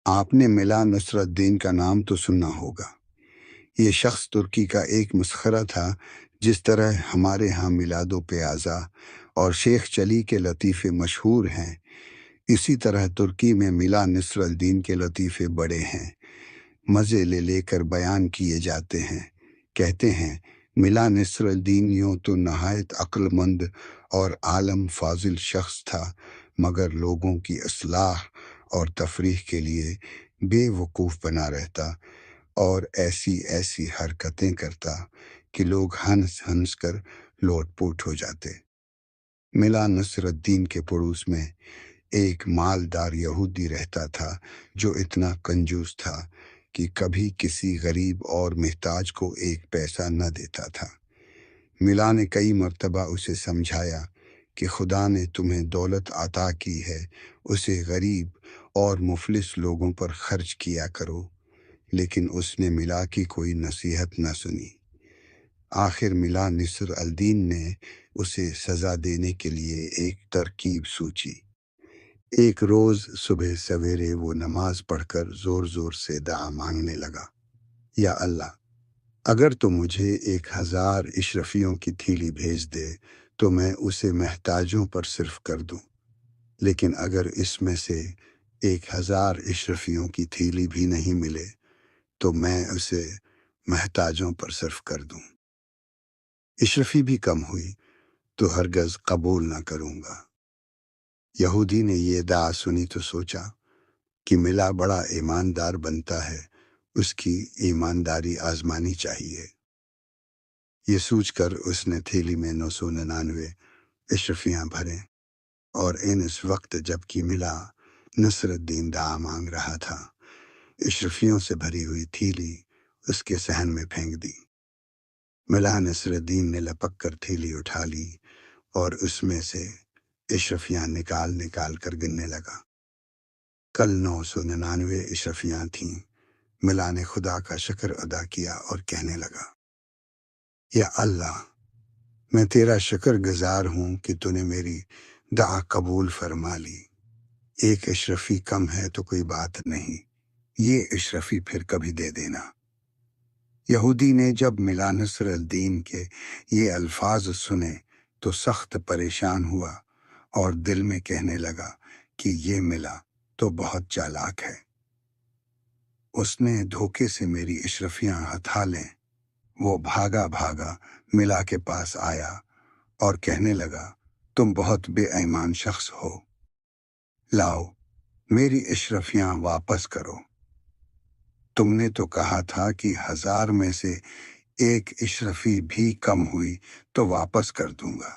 آپ نے ملا نصرالدین کا نام تو سنا ہوگا۔ یہ شخص ترکی کا ایک مسخرہ تھا۔ جس طرح ہمارے ہاں میلاد و پیازا اور شیخ چلی کے لطیفے مشہور ہیں، اسی طرح ترکی میں ملا نصرالدین کے لطیفے بڑے ہیں، مزے لے لے کر بیان کیے جاتے ہیں۔ کہتے ہیں ملا نصرالدین یوں تو نہایت عقل مند اور عالم فاضل شخص تھا، مگر لوگوں کی اصلاح اور تفریح کے لیے بے وقوف بنا رہتا اور ایسی ایسی حرکتیں کرتا کہ لوگ ہنس ہنس کر لوٹ پوٹ ہو جاتے۔ ملا نصرالدین کے پڑوس میں ایک مالدار یہودی رہتا تھا جو اتنا کنجوس تھا کہ کبھی کسی غریب اور محتاج کو ایک پیسہ نہ دیتا تھا۔ ملا نے کئی مرتبہ اسے سمجھایا کہ خدا نے تمہیں دولت عطا کی ہے، اسے غریب اور مفلس لوگوں پر خرچ کیا کرو، لیکن اس نے ملا کی کوئی نصیحت نہ سنی۔ آخر ملا نصرالدین نے اسے سزا دینے کے لیے ایک ترکیب سوچی۔ ایک روز صبح سویرے وہ نماز پڑھ کر زور زور سے دعا مانگنے لگا، یا اللہ، اگر تو مجھے 1000 اشرفیوں کی تھیلی بھیج دے تو میں اسے محتاجوں پر صرف کر دوں، لیکن اگر اس میں سے 1000 اشرفیوں کی تھیلی بھی نہیں ملے تو میں اسے محتاجوں پر صرف کر دوں۔ اشرفی بھی کم ہوئی تو ہرگز قبول نہ کروں گا۔ یہودی نے یہ دعا سنی تو سوچا کہ ملا بڑا ایماندار بنتا ہے، اس کی ایمانداری آزمانی چاہیے۔ یہ سوچ کر اس نے تھیلی میں 999 اشرفیاں بھریں، اور اس وقت جب کہ ملا نصرالدین دعا مانگ رہا تھا، اشرفیوں سے بھری ہوئی تھیلی اس کے صحن میں پھینک دی۔ ملا نصرالدین نے لپک کر تھیلی اٹھا لی اور اس میں سے اشرفیاں نکال نکال کر گننے لگا۔ کل 999 اشرفیاں تھیں۔ ملا نے خدا کا شکر ادا کیا اور کہنے لگا، یا اللہ، میں تیرا شکر گزار ہوں کہ تو نے میری دعا قبول فرما لی۔ ایک اشرفی کم ہے تو کوئی بات نہیں، یہ اشرفی پھر کبھی دے دینا۔ یہودی نے جب ملا نصرالدین کے یہ الفاظ سنے تو سخت پریشان ہوا اور دل میں کہنے لگا کہ یہ ملا تو بہت چالاک ہے، اس نے دھوکے سے میری اشرفیاں ہتھا لیں۔ وہ بھاگا بھاگا ملا کے پاس آیا اور کہنے لگا، تم بہت بے ایمان شخص ہو، لاؤ میری اشرفیاں واپس کرو۔ تم نے تو کہا تھا کہ 1000 میں سے ایک اشرفی بھی کم ہوئی تو واپس کر دوں گا،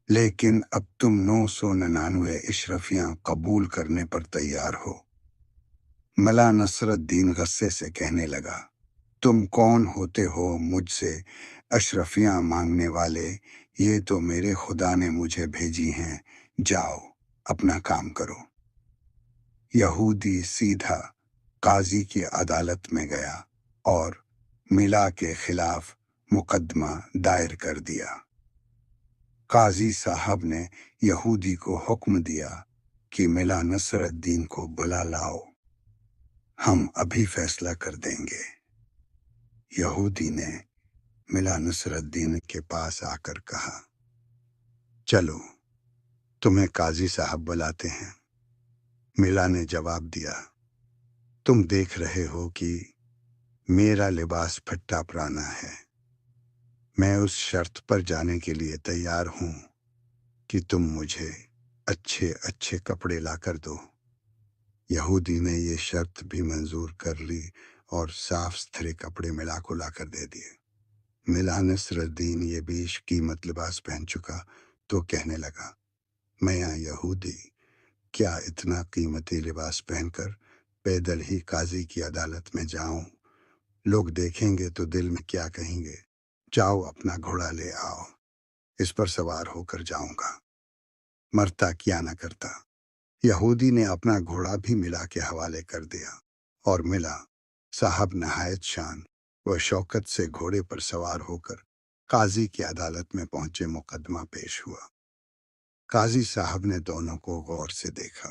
لیکن اب تم 999 اشرفیاں قبول کرنے پر تیار ہو۔ ملا نصرالدین غصے سے کہنے لگا، تم کون ہوتے ہو مجھ سے اشرفیاں مانگنے والے؟ یہ تو میرے خدا نے مجھے بھیجی ہیں، جاؤ اپنا کام کرو۔ یہودی سیدھا قاضی کی عدالت میں گیا اور ملا کے خلاف مقدمہ دائر کر دیا۔ قاضی صاحب نے یہودی کو حکم دیا کہ ملا نصرالدین کو بلا لاؤ، ہم ابھی فیصلہ کر دیں گے۔ یہودی نے ملا نصرالدین کے پاس آ کر کہا، چلو تمہیں قاضی صاحب بلاتے ہیں۔ ملا نے جواب دیا، تم دیکھ رہے ہو کہ میرا لباس پھٹا پرانا ہے، میں اس شرط پر جانے کے لیے تیار ہوں کہ تم مجھے اچھے اچھے کپڑے لا کر دو۔ یہودی نے یہ شرط بھی منظور کر لی اور صاف ستھرے کپڑے ملا کو لا کر دے دیے۔ ملا نصرالدین یہ بیش قیمت لباس پہن چکا تو کہنے لگا، میں یہودی کیا اتنا قیمتی لباس پہن کر پیدل ہی قاضی کی عدالت میں جاؤں؟ لوگ دیکھیں گے تو دل میں کیا کہیں گے؟ جاؤ اپنا گھوڑا لے آؤ، اس پر سوار ہو کر جاؤں گا، مرتا کیا نہ کرتا۔ یہودی نے اپنا گھوڑا بھی ملا کے حوالے کر دیا اور ملا صاحب نہایت شان و شوکت سے گھوڑے پر سوار ہو کر قاضی کی عدالت میں پہنچے۔ مقدمہ پیش ہوا۔ قاضی صاحب نے دونوں کو غور سے دیکھا۔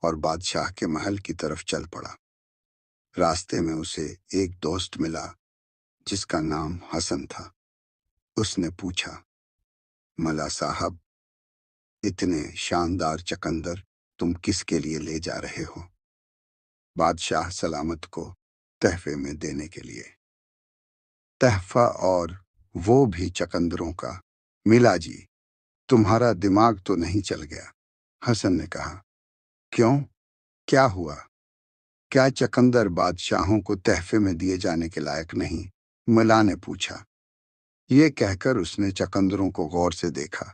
اور بادشاہ کے محل کی طرف چل پڑا۔ راستے میں اسے ایک دوست ملا جس کا نام حسن تھا۔ اس نے پوچھا، ملا صاحب، اتنے شاندار چقندر تم کس کے لیے لے جا رہے ہو؟ بادشاہ سلامت کو تحفے میں دینے کے لیے۔ تحفہ اور وہ بھی چقندروں کا؟ ملا جی، تمہارا دماغ تو نہیں چل گیا؟ حسن نے کہا۔ کیوں؟ کیا ہوا؟ کیا چقندر بادشاہوں کو تحفے میں دیے جانے کے لائق نہیں؟ ملا نے پوچھا۔ یہ کہہ کر اس نے چقندروں کو غور سے دیکھا۔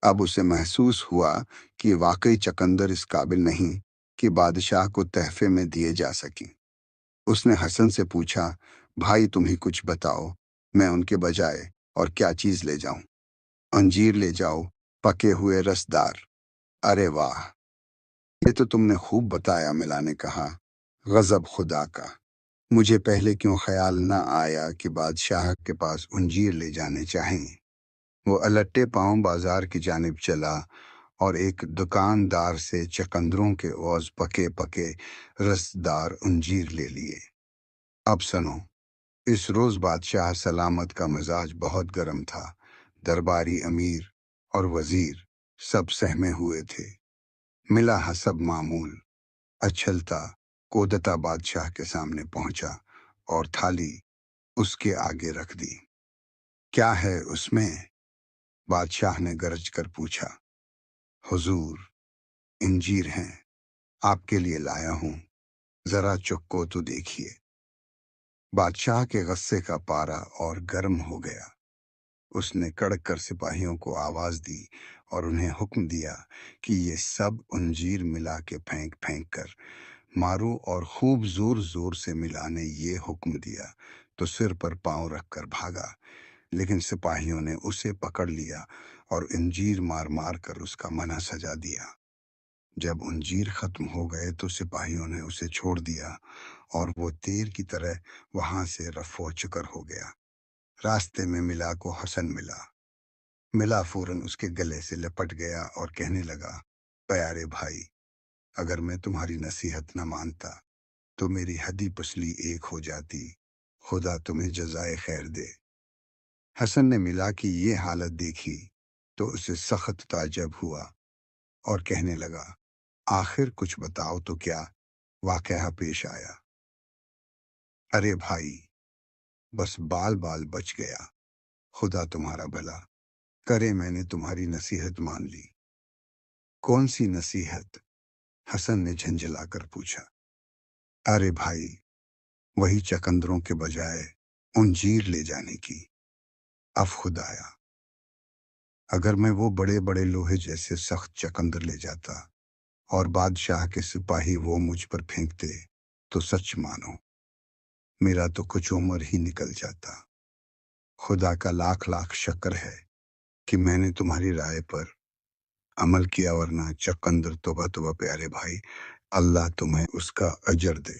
اب اسے محسوس ہوا کہ واقعی چقندر اس قابل نہیں کہ بادشاہ کو تحفے میں دیے جا سکیں۔ اس نے حسن سے پوچھا، بھائی تم ہی کچھ بتاؤ، میں ان کے بجائے اور کیا چیز لے جاؤں؟ انجیر لے جاؤ، پکے ہوئے رسدار۔ ارے واہ، یہ تو تم نے خوب بتایا، ملا نے کہا۔ غضب خدا کا، مجھے پہلے کیوں خیال نہ آیا کہ بادشاہ کے پاس انجیر لے جانے چاہیں۔ وہ الٹے پاؤں بازار کی جانب چلا اور ایک دکاندار سے چقندروں کے عوض پکے پکے رسدار انجیر لے لیے۔ اب سنو، اس روز بادشاہ سلامت کا مزاج بہت گرم تھا۔ درباری امیر اور وزیر سب سہمے ہوئے تھے۔ ملا حسب معمول اچھلتا کودتا بادشاہ کے سامنے پہنچا اور تھالی اس کے آگے رکھ دی۔ کیا ہے اس میں؟ بادشاہ نے گرج کر پوچھا۔ حضور، انجیر ہیں، آپ کے لیے لایا ہوں، ذرا چکو تو دیکھیے۔ بادشاہ کے غصے کا پارا اور گرم ہو گیا۔ اس نے کڑک کر سپاہیوں کو آواز دی اور انہیں حکم دیا کہ یہ سب انجیر ملا کے پھینک پھینک کر مارو، اور خوب زور زور سے ملا نے یہ حکم دیا تو سر پر پاؤں رکھ کر بھاگا، لیکن سپاہیوں نے اسے پکڑ لیا اور انجیر مار مار کر اس کا منہ سجا دیا۔ جب انجیر ختم ہو گئے تو سپاہیوں نے اسے چھوڑ دیا اور وہ تیر کی طرح وہاں سے رفو چکر ہو گیا۔ راستے میں ملا کو حسن ملا۔ ملا فوراً اس کے گلے سے لپٹ گیا اور کہنے لگا، پیارے بھائی، اگر میں تمہاری نصیحت نہ مانتا تو میری ہڈی پسلی ایک ہو جاتی، خدا تمہیں جزائے خیر دے۔ حسن نے ملا کی یہ حالت دیکھی تو اسے سخت تعجب ہوا اور کہنے لگا، آخر کچھ بتاؤ تو کیا واقعہ پیش آیا؟ ارے بھائی، بس بال بال بچ گیا، خدا تمہارا بھلا کرے، میں نے تمہاری نصیحت مان لی۔ کون سی نصیحت؟ حسن نے جھنجھلا کر پوچھا۔ ارے بھائی، وہی چقندروں کے بجائے انجیر لے جانے کی۔ اب خدایا، اگر میں وہ بڑے بڑے لوہے جیسے سخت چقندر لے جاتا اور بادشاہ کے سپاہی وہ مجھ پر پھینکتے تو سچ مانو میرا تو کچھ عمر ہی نکل جاتا۔ خدا کا لاکھ لاکھ شکر ہے کہ میں نے تمہاری رائے پر عمل کیا، ورنہ چقندر توبہ توبہ، پیارے بھائی، اللہ تمہیں اس کا اجر دے۔